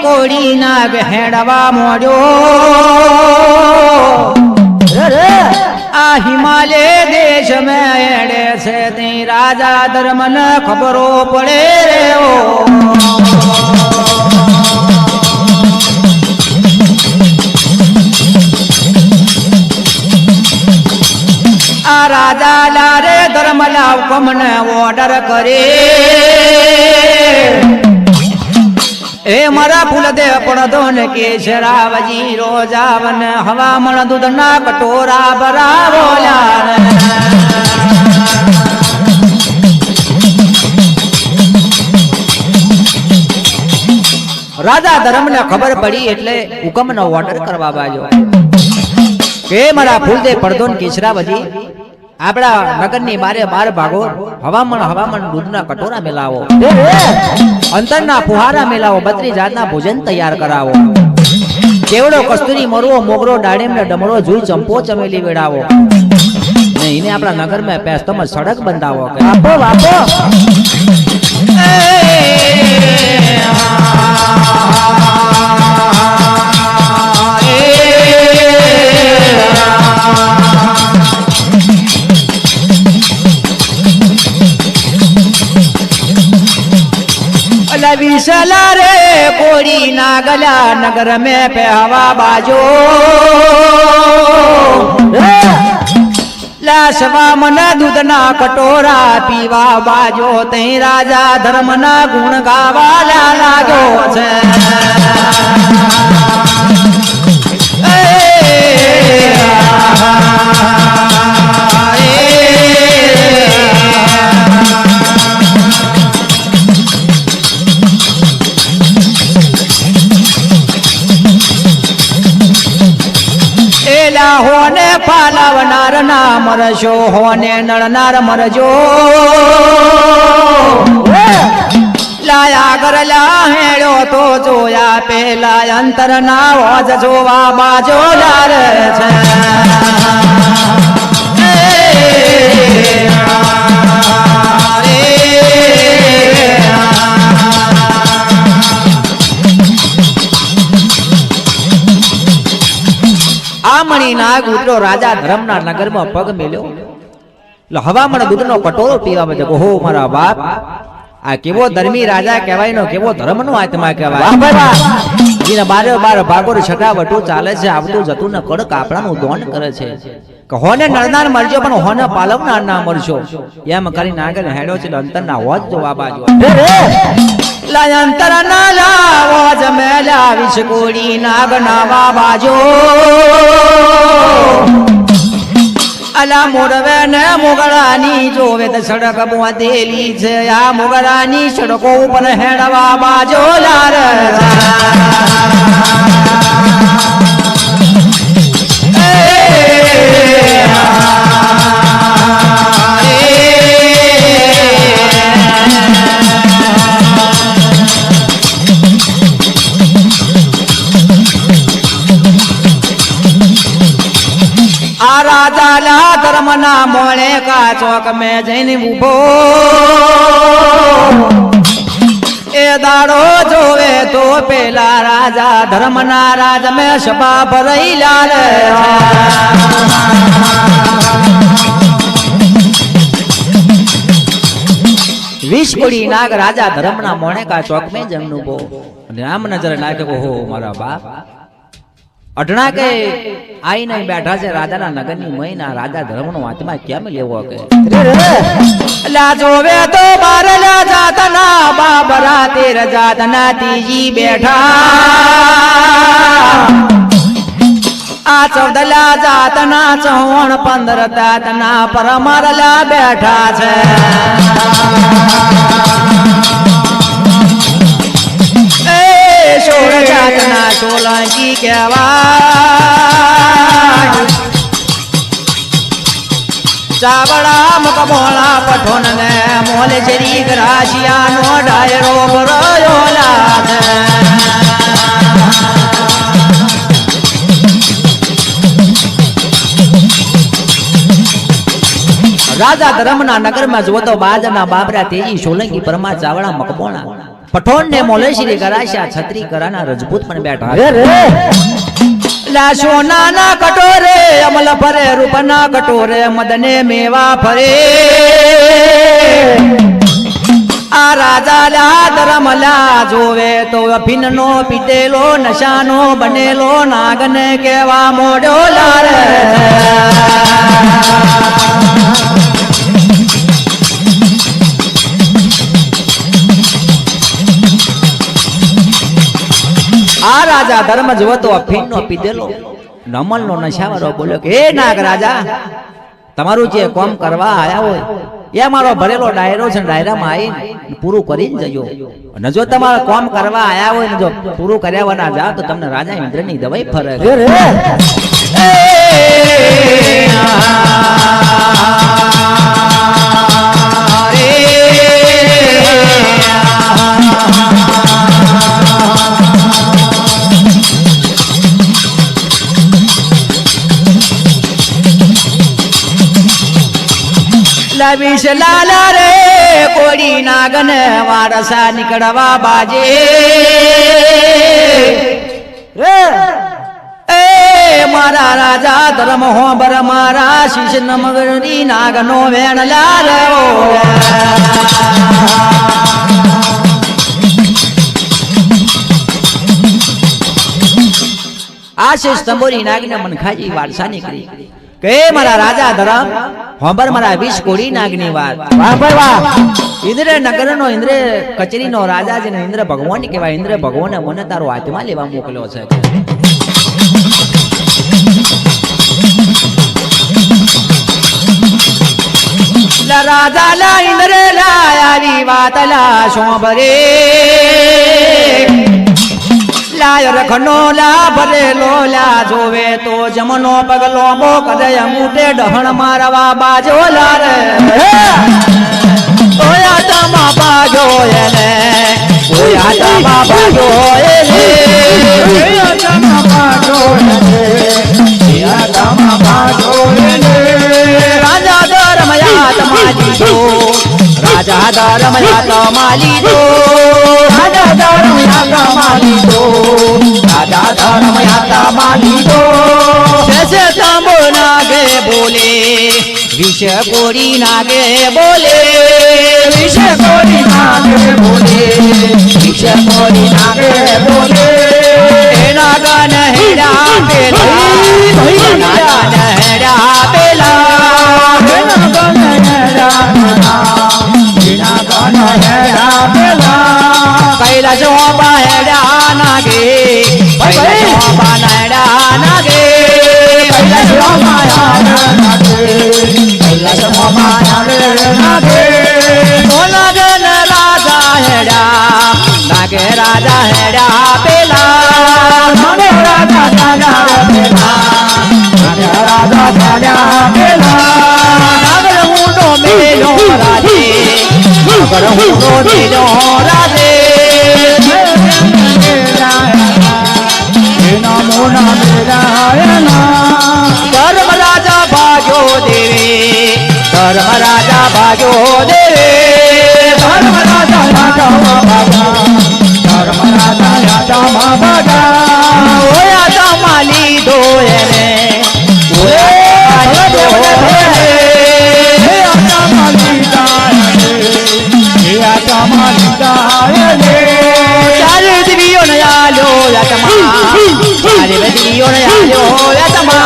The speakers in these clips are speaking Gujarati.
કોડી નાગ હેડવા મોડ્યો આ હિમાલય દેશ में એડે છે તે રાજા ધર્મ ન ખબરો પડે રે ઓ આ રાજા લારે ધર્મ લાવ કમને ઓર્ડર કરે એ મારા ફૂલ દે પડદો ને કેશરાવજી રોજાવન હવામણ દૂધના કટોરા બરાવોલા રાજા ધર્મને ખબર પડી એટલે હુકમનો ઓર્ડર કરવા બાજો કે મારા ફૂલ દે પડદો ને કેશરાવજી આપડા નગરની બારે 12 ભાગો હવામણ દૂધના કટોરા મેલાવો અંતરના ફુહારા મેલાવો 32 જાતના ભોજન તૈયાર કરાવો કેવડો કસ્તુરી મરવો મોગરો ડાળીમ ને ડમરો જુઈ ચંપો ચમેલી વેડાવો ને એને આપણા નગરમાં પેસ્તમાં સડક બંધાવો આપો આપો विशला रे कोड़ी नागला नगर में पे हवा बाजो लाशवा मन दूध ना कटोरा पीवा बाजो ते राजा धर्म ना गुण गावाला लागो छे होने पालवनार ना मरजो होने नड़नार मरजो लाया गरला हेड़ो तो जोया पेला अंतर ना वाज जोवा बाजो लार આમણી નાગ ઉતરો રાજા ધર્મના નગરમાં પગ મેલ્યો એટલે હવામણ દૂધનો કટોરો પીવા માંડ્યો ઓહો મારા બાપ આ કેવો ધર્મી રાજા કહેવાય નો કેવો ધર્મનો આત્મા કહેવાય વાહ ભાઈ વાહ જીને 12 ભાગો છટાવટો ચાલે છે આવતું જતું ને કડ કાપડાનું દોન કરે છે કે હોને નરનાર મરજો પણ હોને પાલવનાર ના મરજો એમ કરી નાગર હેડો છે અંતરના હોજ જોવા બાજુ અંતર ના લાવો જમેલા વિશ કોડી નાગ નાવા બાજો અલા મોરવે ને મોગરાની જોવે તો સડક બોધેલી છે આ મોગરાની સડકો ઉપર હેડવા બાજો લાર राजा ला धर्मना मोणे का चौक में जैनी उभो ए दाड़ो जोवे तो पेला राजा धर्मना राज में सभा भरई लाल विष कोड़ी नाग राजा धर्मना मोणे का चौक में जमनु बो राम नजर नाके ओहो मारा बाप अठना के आई नहीं बैठा से राजा ना नगर नी महीना राजा धर्म नो आत्मा केम लेवो के ला जोवे तो बार ला जाता ना बाबरा तेरा जाता ना तीजी बैठा आ 14 ला जाता ना 54 15 तात ना परमार ला बैठा छे सोल जातना सोलंकी कहवा चावड़ा मकबोला पठोन ने मोल जरी राशिया नो डायरो बरोला राजा धर्मना नगर में जो तो बाजना बाबरा तेजी सोलंकी परमा चावड़ा मकबोला पठोन ने मोलेश्री कराशा छत्री कराना रजपूत पण बैठा ला सोना ना कटोरे अमल फरे रूपना कटोरे मदने मेवा फरे आ राजा ला धर्मला जोवे तो अफिन नो पीतेलो नशानो बनेलो नागन केवा मोडो लार आ राजा धर्म जो तो अफीन नो पीधेलो नमल नो नशावारो बोलो के हे नाग राजा तमारू जे काम करवा आया होय ये मारो भरेलो डायरो छे डायरा में आई पूरू करीने जजो न जो तमारा काम करवा आया होय ने जो पूरू कर्या वना जा तो तमने राजा इंद्र नी दवाई फरे विष लाला रे कोड़ी नागन वारसा निकड़वा बाजे ए मारा राजा धर्म हो बर मारा शीश नमगरी नागनो वेण लाल आशीष तंबोरी नागने मनखाजी वारसा निकली के मारा राजा धर्म होंबर मारा विष कोड़ी नागनी वात वाह भाई वाह इंद्र नगर नो इंद्र कचरी नो राजा जने इंद्र भगवान केवा इंद्र भगवान मने तारो आत्मा लेवा मोकल्यो छे ला राजा ला इंद्र ला आवी वात ला शोभरे लाय रखनो ला भरे लोला जोवे तो जमनो पगलो मो करे मुटे डहण मारवा बाजो लार ओया तमा बाजो एने ओया तमा बाजो एने ओया तमा बाजो एने ओया तमा बाजो एने राजा धर्मया तमाली दो राजा धर्मया तमाली दो राजा धर्मया तमाली दो राजा धर्मया तमाली दो जैसे तांबो नागे बोले विष कोड़ी नागे बोले विष कोड़ी नागे बोले विष कोड़ी नागे बोले नागन हेड़ा पेला नागन हेड़ा पेला नागन हेड़ा नागन हेड़ा पेला कैलाश बाहेड़ा नागे कैलाश बाहेड़ा नागे कैलाश बाहेड़ा नागे कैलाश बाहेड़ा नागे नागन राजा हेड़ा नागे राजा हेड़ा पेला नागे राजा हेड़ा पेला नागे राजा हेड़ा पेला नागर हुंडो मेलो राजे नागर हुंडो मेलो राजे नमो नारायण धर्म राजा भाग्यो देवे धर्म राजा भाग्यो देवे धर्म राजा राजा भागा धर्म राजा राजा भागा ओया तमाली दो रे ओया तमाली रे चारे दिवियों ने आलो या तमा चारे दिवियों ने आलो या तमा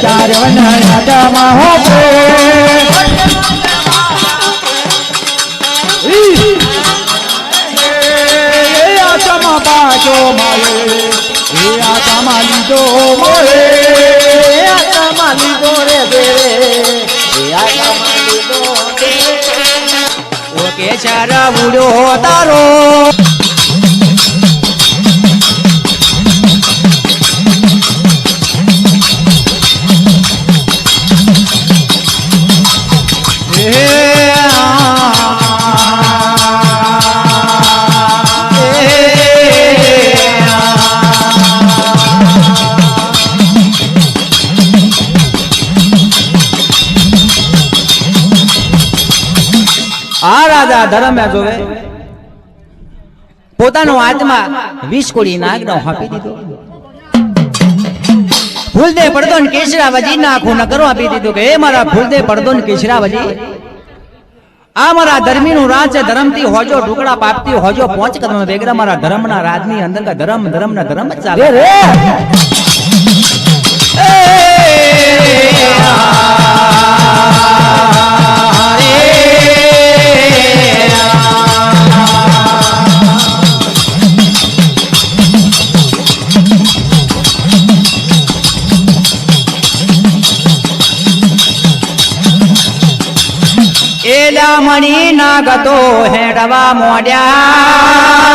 चारे वन या तमा हो पे या तमा बाजो माये या तमा लीदो मोरे या तमा लीदो रे देरे या तमा लीदो के चारा बुड़ो तारो ધર્મે જોવે પોતાનો આત્મા 20 કોડી નાગનો આપી દીધો. ફૂલદે પડદો ને કેશરાવજી ના આખું ન કરો આપી દીધું કે એ મારા ફૂલદે પડદો ને કેશરાવજી આ મારા ધર્મીનું રાજ છે. ધર્મથી હોજો ટુકડા પાપથી હોજો 5 કદમ વેગરા મારા ધર્મના રાજની અંદર કા ધર્મ ધર્મના ધર્મ જ ચાલે રે. એલા મણી નાગતો હેડવા મોડ્યા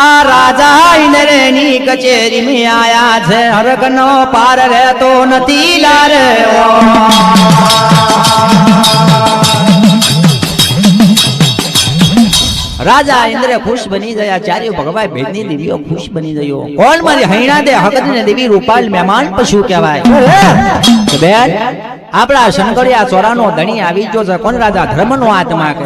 આ રાજા ઇન્દ્રની કચેરી में આયા છે. હરકનો પાર રહેતો નથી લારે. રાજા ઇન્દ્ર ખુશ બની ગયા. ચાર્ય ભગવાન ભેદની દેવીઓ ખુશ બની ગયો. કોણ મારી હૈણા દે હકત ને દેવી રૂપાલ મહેમાન પશુ કહેવાય. બેન આપણા શંકરિયા ચોરાનો ધણી આવી ગયો છે. કોણ રાજા ધર્મનો આત્મા કે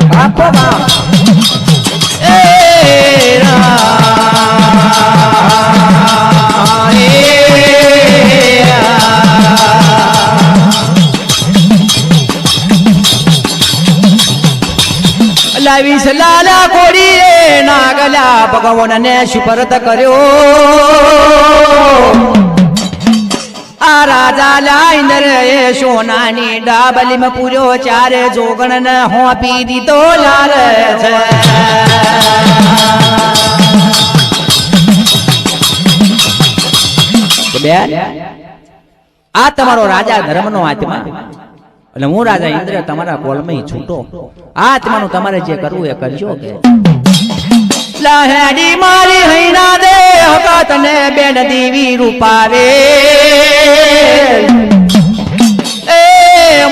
લાવીશ લાલા કોડી રે નાગલા ભગવાન ને સુપરત કર્યો. આ રાજા લાઈન્દર એ સોનાની ડાબલીમાં પૂર્યો ચારે જોગણ ને હોપી દીધો લાલ છે. બેન આ તમારો રાજા ધર્મનો આત્મા એટલે હું રાજા ઇન્દ્ર તમારા કોલમાં છૂટો. આ આત્માનું તમારે જે કરવું એ કરજો કે લહેડી મારી હૈના દે હકત ને બેન દેવી રૂપાવે એ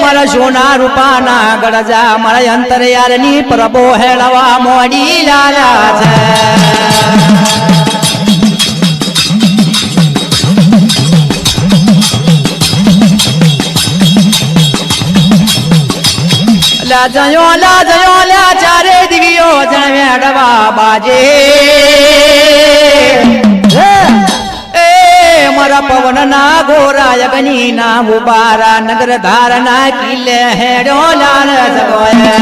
મારા સોના રૂપાના ગળજા મારા અંતરયારની પ્રભો હેળવા મોડી લાલા છે. લાજયો ચારે દિવ્યો જણવેડવા બાજે એ મારા પવન ના ગોરા યગની ના ઉબારા નગર ધારના કિલ્લે હેડો લાલ જગોય.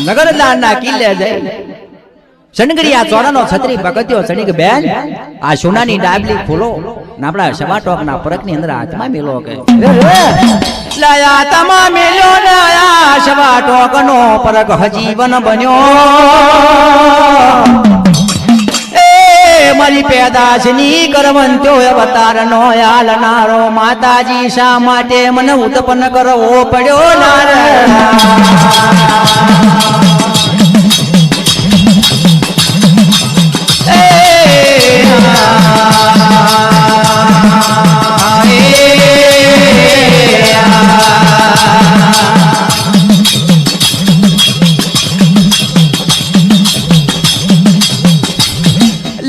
નગરદાર ના કિલ્લે જઈ શણગરિયા ચોરાનો છત્રી પગત્યો ચડી કે બેન આ સોનાની ડાબલી ખોલો ને આપણા સવાટોક ના પરક ની અંદર હાથમાં મેલો કે લાયા તમા મેલો ને આ સવાટોક નો પરક હજીવન બન્યો. એ મારી પેદાશની કરવંત્યો અવતાર નો આલનારો માતાજી શા માટે મને ઉત્પન્ન કરવો પડ્યો નાર.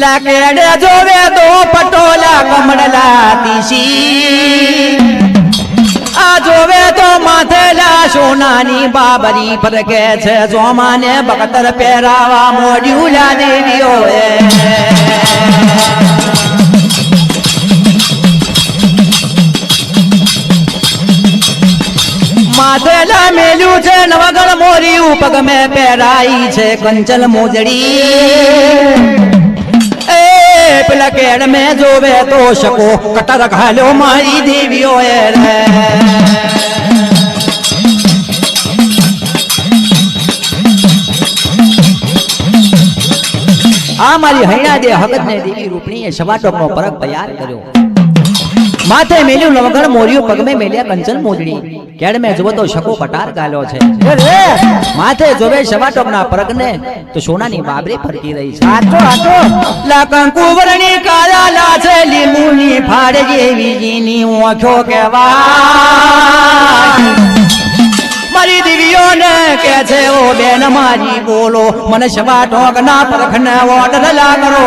લાકડે જોવે તો પટોલા કમળલા તીસી આ જોવે તો માથેલા સોનાની બાબરી ફરકે છે. જોમાને બકતર પહેરાવા મોડ્યું લા દેવીઓ માથેલા મેલ્યું છે નવગણ મોર્યું પગ મેં પહેરાઈ છે કંચલ મોજડી. પેલા કેડ મેં જોવે તો શકો કટર ઘાલ્યો મારી દેવીઓ રે. આ મારી હૈણા દે હગત ને દેવી રૂપણીએ સવાટોક નો પરક તૈયાર કર્યો. માથે મેલ્યું નવગણ મોર્યું પગ મેં મેલ્યા કંચન મોજડી. કેડ મેં જોવો તો શકો પટાર ગાલ્યો છે. માથે જોવે સવાટોક ના પરગ ને તો સોનાની બાબરી ફરકી રહી છે. લાકંકુ વર્ણી કાળા લાછે લીંબુની ફાડ જેવી જીની ઓંખો કેવા મારી દેવીઓ ને કે છે ઓ બેન મારી બોલો મને સવાટોક ના પરખ ને ઓર્ડર લા કરો.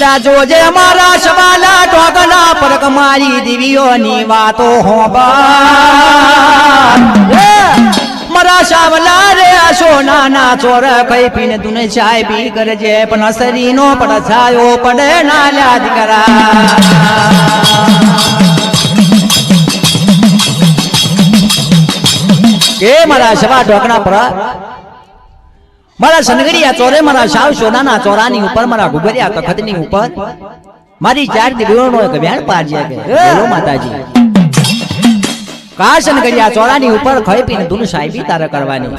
લ્યા જોજે મારા સવાલા ટોકના પરક મારી દિવ્યોની વાતો હોબા મારા સાવલા રે સોનાના ચોર કઈ પીને તુને ચાય પી કરજે પણ શરીનો પડછાયો પડે ના લ્યા દીકરા કે મારા સવા ઢોકણા પર મારા સનગડિયા ચોરે મારા સાવ સોનાના ચોરાની ઉપર મારા ગુગરિયા તખતની ઉપર મારી ચાર દિવ્યોનો એક વ્યાણ પાડજે કે બોલો માતાજી કા સનગડિયા ચોરાની ઉપર ખાઈ પીને ધૂન સાહેબી તારે કરવાની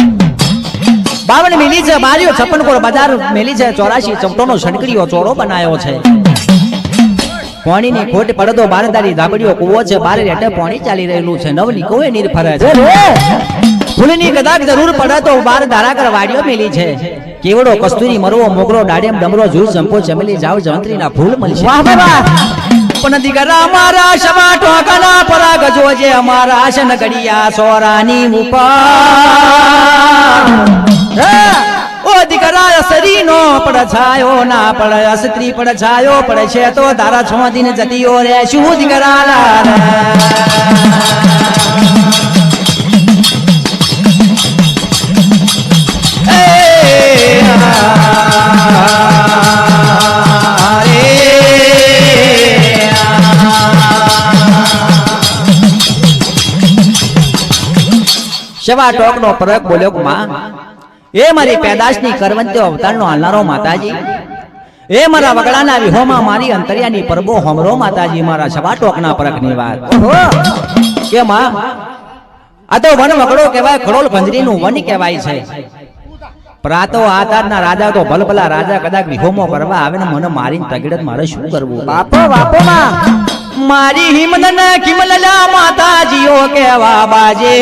52 મિલી છે બારીઓ 56 કોર બજાર મેલી છે 84 ચમટોનો સનગડિયો ચોરો બનાવ્યો છે પાણીની ખોટ પડતો બારદારી ધાબડીઓ કૂવો છે બારે રેટે પાણી ચાલી રહેલું છે નવલી કોએ નીર ફરે છે ફૂલની કદાચ જરૂર પડે તો બાર ધારાકર વાડીઓ મેલી છે કેવડો કસ્તુરી મરવો મોગરો ડાડેમ ડમરો જૂસ જંપો ચમેલી જાવ જવંત્રીના ફૂલ મળશે વાહ બાબા પણ દીકરા મારા શવા ટોકના પરાગ જોજે અમારા સનગડિયા સોરાની ઉપર ઓ દીકરા શરીનો પડછાયો ના પડે અસ્ત્રી પડછાયો પડે છે તો તારા 6 દિન જતીઓ રે શું દીકરા શવા ટોકનો પરક બોલ્યો કે માં એ મારી પેદાશની કરવંત્યો અવતારનો હાલનારો માતાજી એ મારા વગડાના વિહોમાં મારી અંતર્યાની પરબો હોમરો માતાજી મારા શવા ટોકના પરકની વાત કે માં આ તો વન વગડો કહેવાય ખડોલ ભંજરીનું વન કહેવાય છે પ્રાતો આતારના રાજા તો ભલભલા રાજા કદાચ વિહોમો કરવા આવે ને મને મારીને તગડત મારે શું કરવું બાપો બાપો માં મારી હિમદન કિમલલા માતાજીઓ કેવા બાજે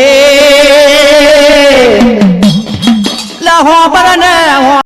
લહો પરને